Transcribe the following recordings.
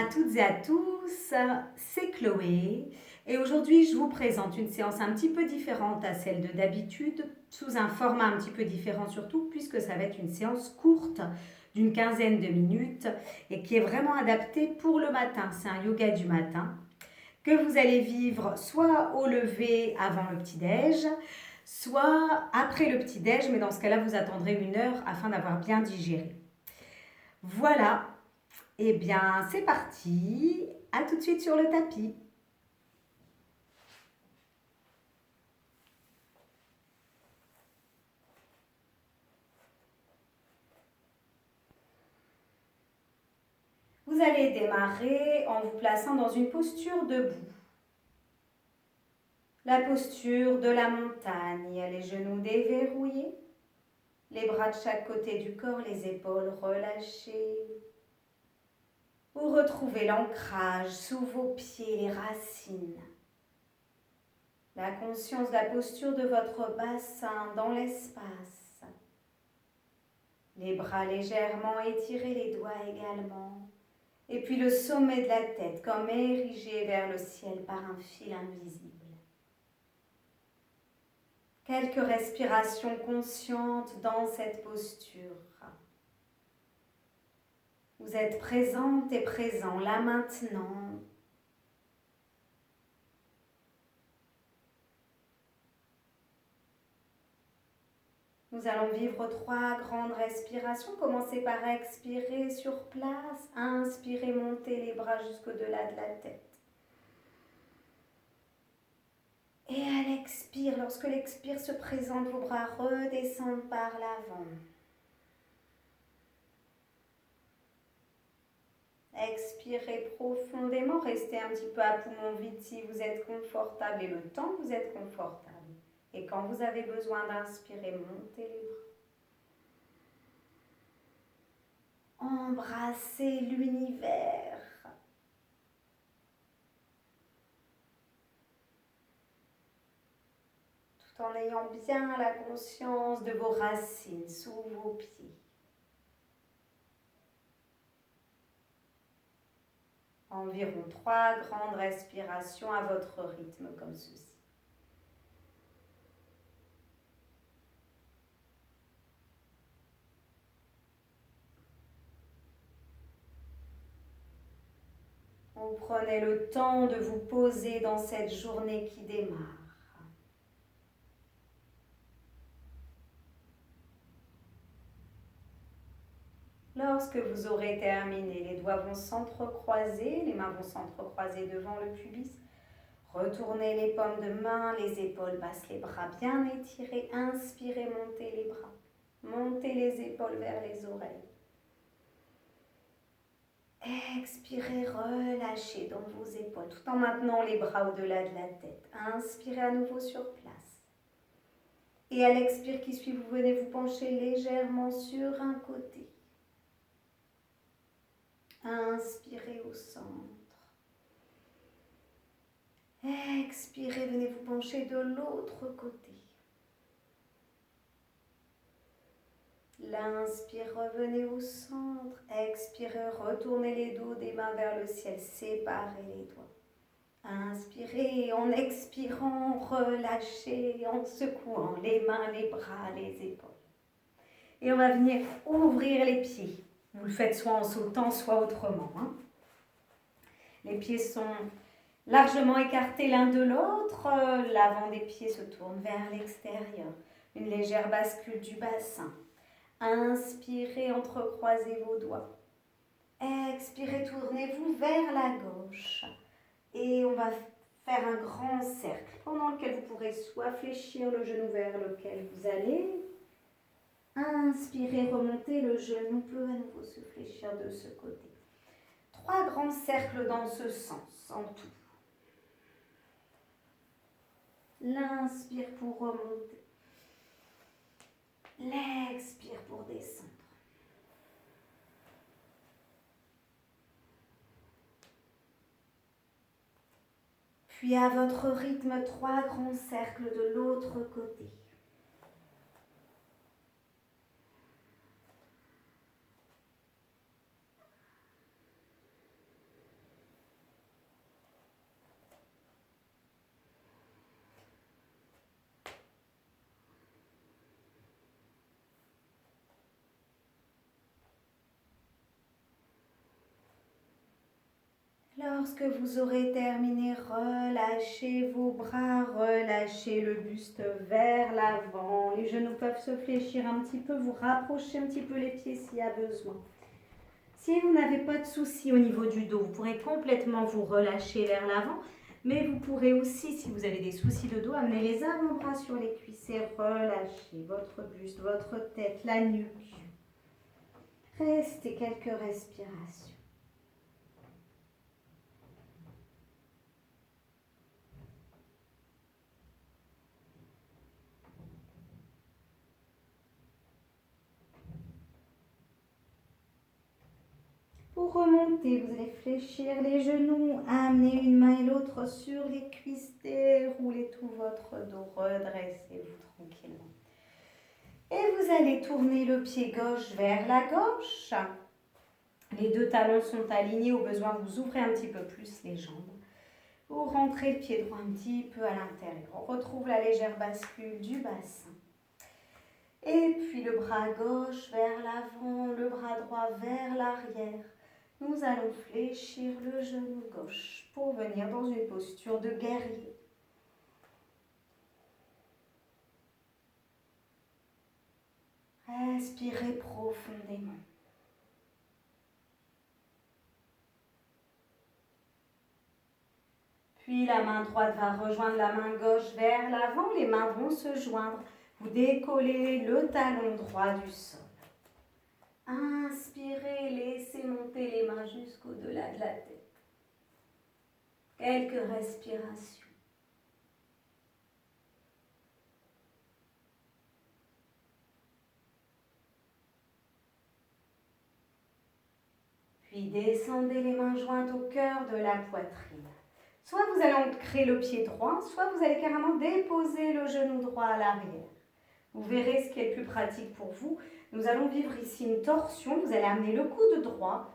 à toutes et à tous, c'est Chloé et aujourd'hui je vous présente une séance un petit peu différente à celle de d'habitude, sous un format un petit peu différent surtout puisque ça va être une séance courte d'une quinzaine de minutes et qui est vraiment adaptée pour le matin. C'est un yoga du matin que vous allez vivre soit au lever avant le petit-déj, soit après le petit-déj, mais dans ce cas-là vous attendrez 1 heure afin d'avoir bien digéré. Voilà. Eh bien, c'est parti. À tout de suite sur le tapis. Vous allez démarrer en vous plaçant dans une posture debout. La posture de la montagne, les genoux déverrouillés, les bras de chaque côté du corps, les épaules relâchées. Vous retrouvez l'ancrage sous vos pieds, les racines. La conscience de la posture de votre bassin dans l'espace. Les bras légèrement étirés, les doigts également. Et puis le sommet de la tête comme érigé vers le ciel par un fil invisible. Quelques respirations conscientes dans cette posture. Vous êtes présente et présent là maintenant. Nous allons vivre 3 grandes respirations. Commencez par expirer sur place. Inspirez, montez les bras jusqu'au-delà de la tête. Et à l'expire, lorsque l'expire se présente, vos bras redescendent par l'avant. Expirez profondément, restez un petit peu à poumon vide si vous êtes confortable et le temps que vous êtes confortable. Et quand vous avez besoin d'inspirer, montez les bras. Embrassez l'univers. Tout en ayant bien la conscience de vos racines sous vos pieds. Environ 3 grandes respirations à votre rythme comme ceci. Vous prenez le temps de vous poser dans cette journée qui démarre. Lorsque vous aurez terminé, les doigts vont s'entrecroiser, les mains vont s'entrecroiser devant le pubis. Retournez les paumes de main, les épaules basses, les bras bien étirés. Inspirez, montez les bras. Montez les épaules vers les oreilles. Expirez, relâchez dans vos épaules tout en maintenant les bras au-delà de la tête. Inspirez à nouveau sur place. Et à l'expire qui suit, vous venez vous pencher légèrement sur un côté. Inspirez au centre. Expirez, venez vous pencher de l'autre côté. L'inspire, revenez au centre. Expirez, retournez les dos des mains vers le ciel. Séparez les doigts. Inspirez, en expirant, relâchez, en secouant les mains, les bras, les épaules. Et on va venir ouvrir les pieds. Vous le faites soit en sautant, soit autrement. Les pieds sont largement écartés l'un de l'autre. L'avant des pieds se tourne vers l'extérieur. Une légère bascule du bassin. Inspirez, entrecroisez vos doigts. Expirez, tournez-vous vers la gauche. Et on va faire un grand cercle pendant lequel vous pourrez soit fléchir le genou vers lequel vous allez. Inspirez, remontez, le genou peut à nouveau se fléchir de ce côté. 3 grands cercles dans ce sens, en tout. L'inspire pour remonter. L'expire pour descendre. Puis à votre rythme, 3 grands cercles de l'autre côté. Lorsque vous aurez terminé, relâchez vos bras, relâchez le buste vers l'avant. Les genoux peuvent se fléchir un petit peu, vous rapprochez un petit peu les pieds s'il y a besoin. Si vous n'avez pas de souci au niveau du dos, vous pourrez complètement vous relâcher vers l'avant. Mais vous pourrez aussi, si vous avez des soucis de dos, amener les avant-bras sur les cuisses et relâcher votre buste, votre tête, la nuque. Restez quelques respirations. Pour remonter, vous allez fléchir les genoux, amener une main et l'autre sur les cuisses, déroulez tout votre dos, redressez-vous tranquillement. Et vous allez tourner le pied gauche vers la gauche. Les deux talons sont alignés, au besoin vous ouvrez un petit peu plus les jambes. Vous rentrez le pied droit un petit peu à l'intérieur. On retrouve la légère bascule du bassin. Et puis le bras gauche vers l'avant, le bras droit vers l'arrière. Nous allons fléchir le genou gauche pour venir dans une posture de guerrier. Respirez profondément. Puis la main droite va rejoindre la main gauche vers l'avant. Les mains vont se joindre. Vous décollez le talon droit du sol. Inspirez, laissez monter les mains jusqu'au-delà de la tête. Quelques respirations. Puis descendez les mains jointes au cœur de la poitrine. Soit vous allez ancrer le pied droit, soit vous allez carrément déposer le genou droit à l'arrière. Vous verrez ce qui est le plus pratique pour vous. Nous allons vivre ici une torsion. Vous allez amener le coude droit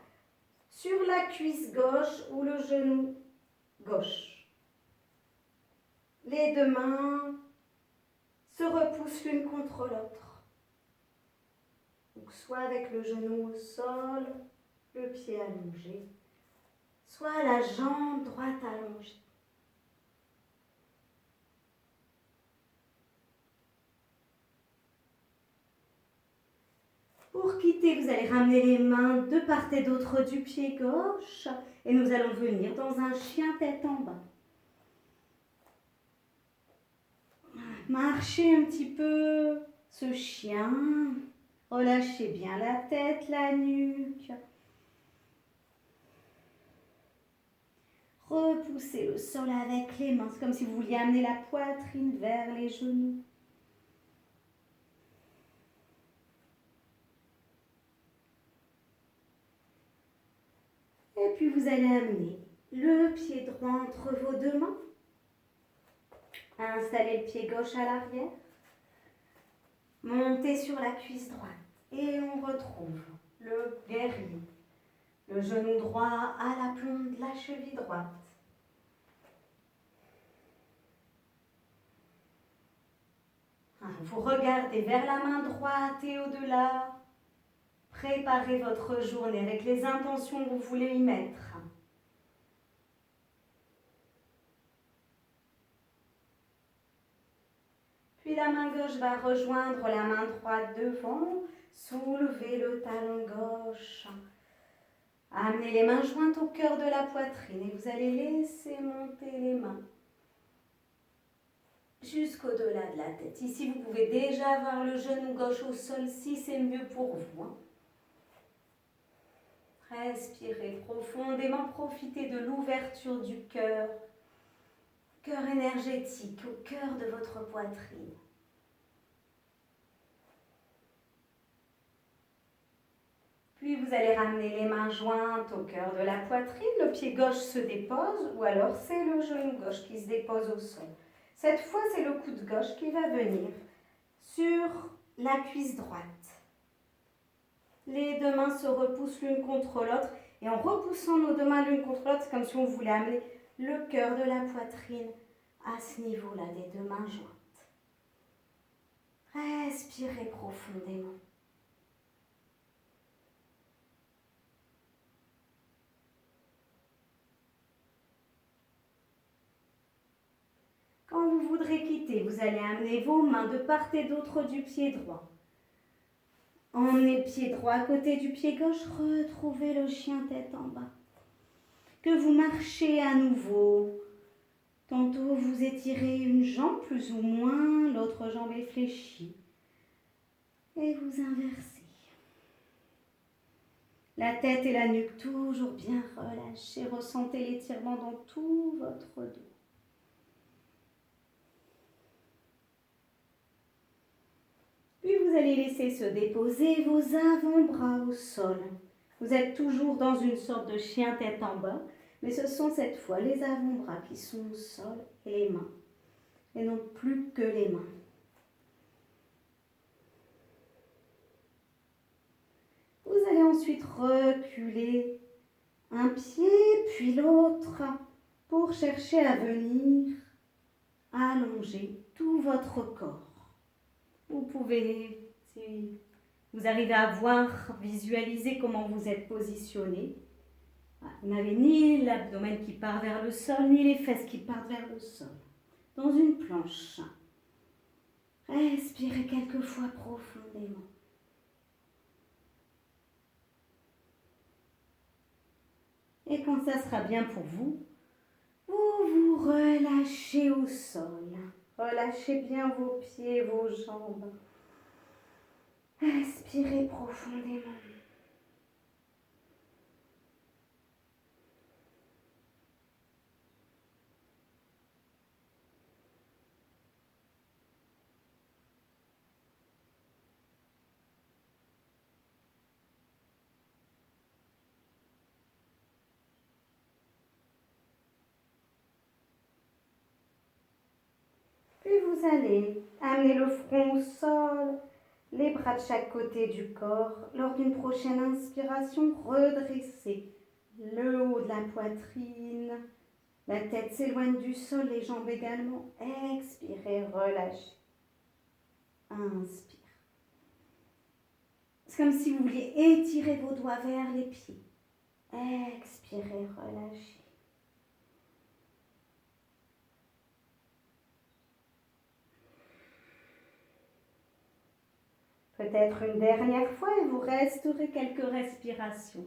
sur la cuisse gauche ou le genou gauche. Les deux mains se repoussent l'une contre l'autre. Donc soit avec le genou au sol, le pied allongé, soit la jambe droite allongée. Pour quitter, vous allez ramener les mains de part et d'autre du pied gauche et nous allons venir dans un chien tête en bas. Marchez un petit peu ce chien, relâchez bien la tête, la nuque. Repoussez le sol avec les mains, c'est comme si vous vouliez amener la poitrine vers les genoux. Et puis vous allez amener le pied droit entre vos deux mains. Installez le pied gauche à l'arrière. Montez sur la cuisse droite. Et on retrouve le guerrier. Le genou droit à l'aplomb de la cheville droite. Vous regardez vers la main droite et au-delà. Préparez votre journée avec les intentions que vous voulez y mettre. Puis la main gauche va rejoindre la main droite devant. Soulevez le talon gauche. Amenez les mains jointes au cœur de la poitrine et vous allez laisser monter les mains jusqu'au-delà de la tête. Ici, vous pouvez déjà avoir le genou gauche au sol si c'est mieux pour vous. Respirez profondément, profitez de l'ouverture du cœur, cœur énergétique au cœur de votre poitrine. Puis vous allez ramener les mains jointes au cœur de la poitrine, le pied gauche se dépose ou alors c'est le genou gauche qui se dépose au sol. Cette fois, c'est le coude gauche qui va venir sur la cuisse droite. Les deux mains se repoussent l'une contre l'autre et en repoussant nos deux mains l'une contre l'autre, c'est comme si on voulait amener le cœur de la poitrine à ce niveau-là des deux mains jointes. Respirez profondément. vous voudrez quitter, vous allez amener vos mains de part et d'autre du pied droit. Emmenez le pied droit à côté du pied gauche, retrouvez le chien tête en bas. Que vous marchez à nouveau. Tantôt vous étirez une jambe plus ou moins, l'autre jambe est fléchie. Et vous inversez. La tête et la nuque toujours bien relâchées. Ressentez l'étirement dans tout votre dos. Puis vous allez laisser se déposer vos avant-bras au sol. Vous êtes toujours dans une sorte de chien tête en bas, mais ce sont cette fois les avant-bras qui sont au sol et les mains, et non plus que les mains. Vous allez ensuite reculer un pied puis l'autre pour chercher à venir allonger tout votre corps. Vous pouvez, si vous arrivez à voir, visualiser comment vous êtes positionné. Vous n'avez ni l'abdomen qui part vers le sol, ni les fesses qui partent vers le sol. Dans une planche. Respirez quelques fois profondément. Et quand ça sera bien pour vous, vous vous relâchez au sol. Relâchez bien vos pieds, vos jambes. Respirez profondément. Puis vous allez amener le front au sol, les bras de chaque côté du corps. Lors d'une prochaine inspiration, redressez le haut de la poitrine. La tête s'éloigne du sol, les jambes également. Expirez, relâchez. Inspire. C'est comme si vous vouliez étirer vos doigts vers les pieds. Expirez, relâchez. Peut-être une dernière fois et vous resterez quelques respirations.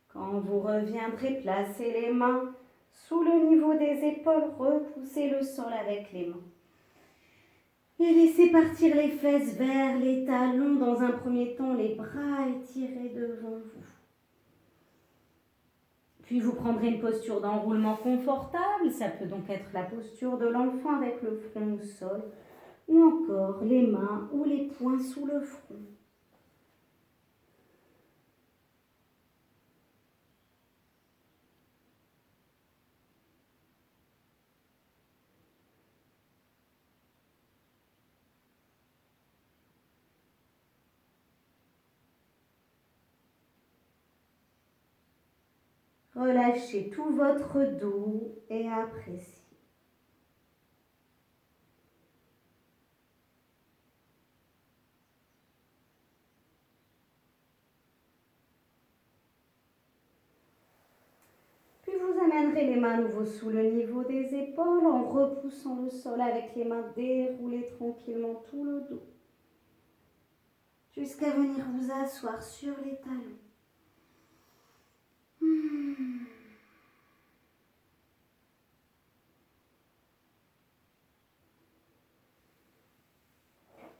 Quand vous reviendrez, placez les mains sous le niveau des épaules, repoussez le sol avec les mains. Et laissez partir les fesses vers les talons. Dans un premier temps, les bras étirés devant vous. Puis vous prendrez une posture d'enroulement confortable. Ça peut donc être la posture de l'enfant avec le front au sol. Ou encore les mains ou les poings sous le front. Relâchez tout votre dos et appréciez. Puis vous amènerez les mains à nouveau sous le niveau des épaules en repoussant le sol avec les mains. Déroulez tranquillement tout le dos jusqu'à venir vous asseoir sur les talons.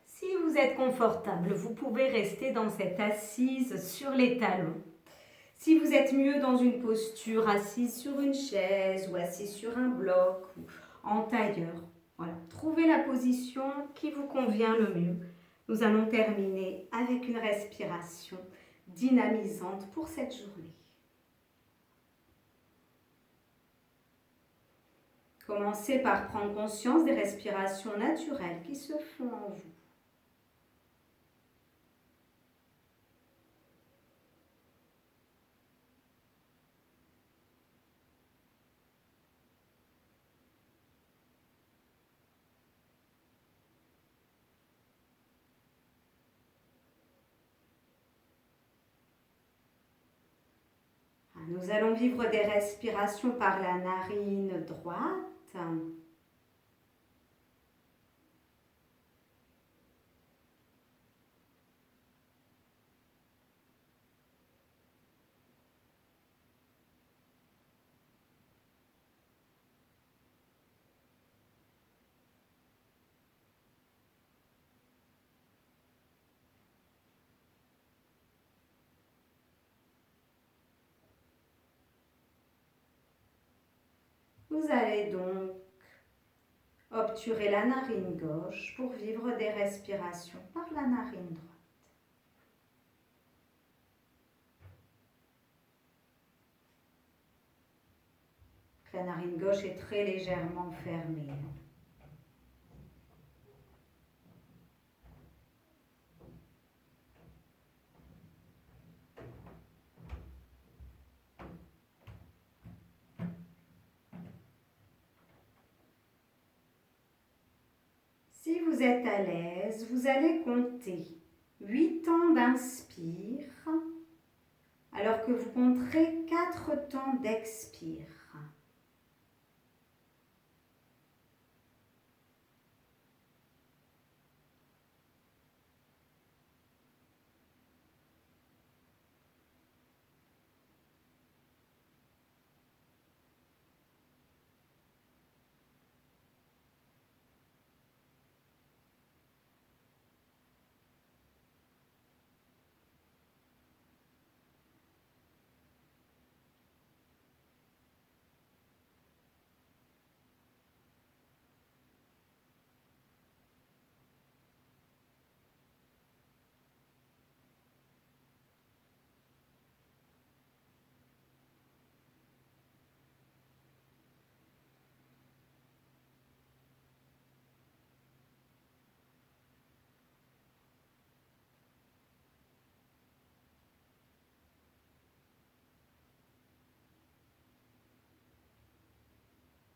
Si vous êtes confortable, vous pouvez rester dans cette assise sur les talons. Si vous êtes mieux dans une posture assise sur une chaise ou assise sur un bloc ou en tailleur, voilà. Trouvez la position qui vous convient le mieux. Nous allons terminer avec une respiration dynamisante pour cette journée. Commencez par prendre conscience des respirations naturelles qui se font en vous. Nous allons vivre des respirations par la narine droite. Vous allez donc obturer la narine gauche pour vivre des respirations par la narine droite. La narine gauche est très légèrement fermée. Si vous êtes à l'aise, vous allez compter 8 temps d'inspire, alors que vous compterez 4 temps d'expire.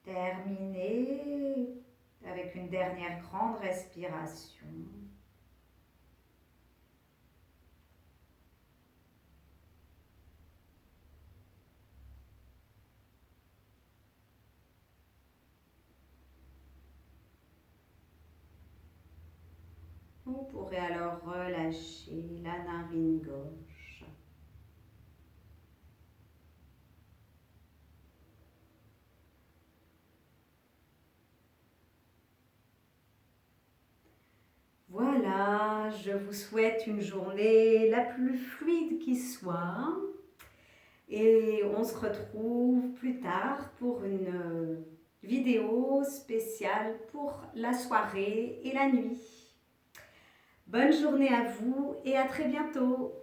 Terminez avec une dernière grande respiration. Vous pourrez alors relâcher la narine gauche. Voilà, je vous souhaite une journée la plus fluide qui soit. Et on se retrouve plus tard pour une vidéo spéciale pour la soirée et la nuit. Bonne journée à vous et à très bientôt.